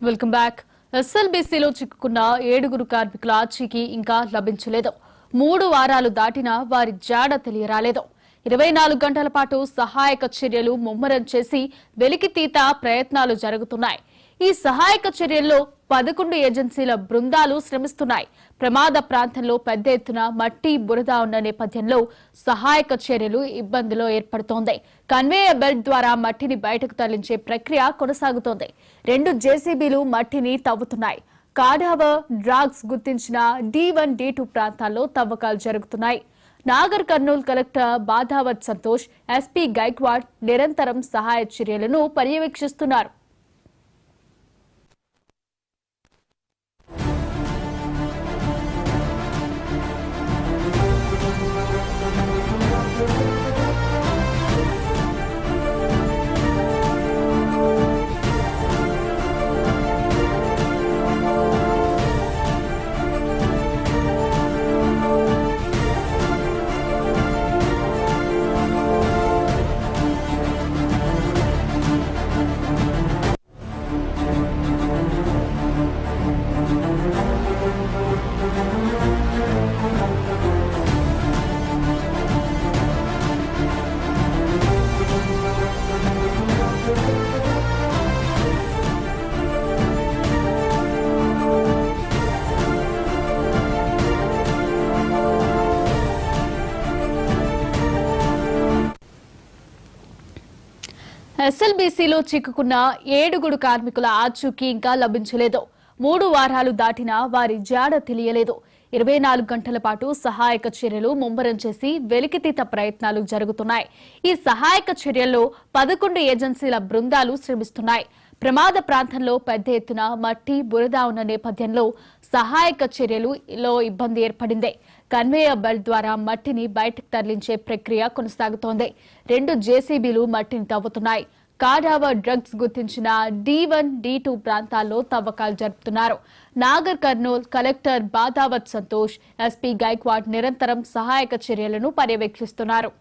Welcome back. ఎస్ఎల్బీసీలో చిక్కుకున్న 7 కార్మికుల ఆచూకీ ఇంకా లభించలేదు. 3 వారాలు దాటినా వారి జాడ తెలియరాలేదు. 24 గంటల పాటు సహాయక చర్యలు ముమ్మరం చేసి వెలికితీత ప్రయత్నాలు జరుగుతున్నాయి. ఈ సహాయక చర్యల్లో 11 ఏజెన్సీల బృందాలు శ్రమిస్తున్నాయి. ప్రమాద ప్రాంతంలో పెద్ద ఎత్తున మట్టి బురద ఉన్న నేపథ్యంలో సహాయక చర్యలు ఇబ్బందిలో ఏర్పడుతోంది. కన్వేయర్ బెల్ట్ ద్వారా మట్టిని బయటకు తరలించే ప్రక్రియ కొనసాగుతోంది. 2 జేసీబీలు మట్టిని తవ్వుతున్నాయి. కాడావర్ డ్రగ్స్ గుర్తించిన D1, D2 ప్రాంతాల్లో తవ్వకాలు జరుగుతున్నాయి. నాగర్ కర్నూల్ కలెక్టర్ బాధావత్ సంతోష్, ఎస్పీ గైక్వాడ్ నిరంతరం సహాయ చర్యలను పర్యవేక్షిస్తున్నారు. ఎస్ఎల్బీసీలో చిక్కుకున్న 7 కార్మికుల ఆచూకీ ఇంకా లభించలేదు. 3 వారాలు దాటినా వారి జాడ తెలియలేదు. 24 గంటల పాటు సహాయక చర్యలు ముమ్మరం చేసి వెలికితీత ప్రయత్నాలు జరుగుతున్నాయి. ఈ సహాయక చర్యల్లో 11 ఏజెన్సీల బృందాలు శ్రమిస్తున్నాయి. ప్రమాద ప్రాంతంలో పెద్ద ఎత్తున మట్టి బురద ఉన్న నేపథ్యంలో సహాయక చర్యలలో ఇబ్బంది ఏర్పడింది. కన్వేయర్ బెల్ట్ ద్వారా మట్టిని బయటకు తరలించే ప్రక్రియ కొనసాగుతోంది. 2 జేసీబీలు మట్టిని తవ్వుతున్నాయి. కాడావర్ డ్రగ్స్ గుర్తించిన D1, D2 ప్రాంతాల్లో తవ్వకాలు జరుపుతున్నారు. నాగర్ కర్నూల్ కలెక్టర్ బాధావత్ సంతోష్, ఎస్పీ గైక్వాడ్ నిరంతరం సహాయక చర్యలను పర్యవేక్షిస్తున్నారు.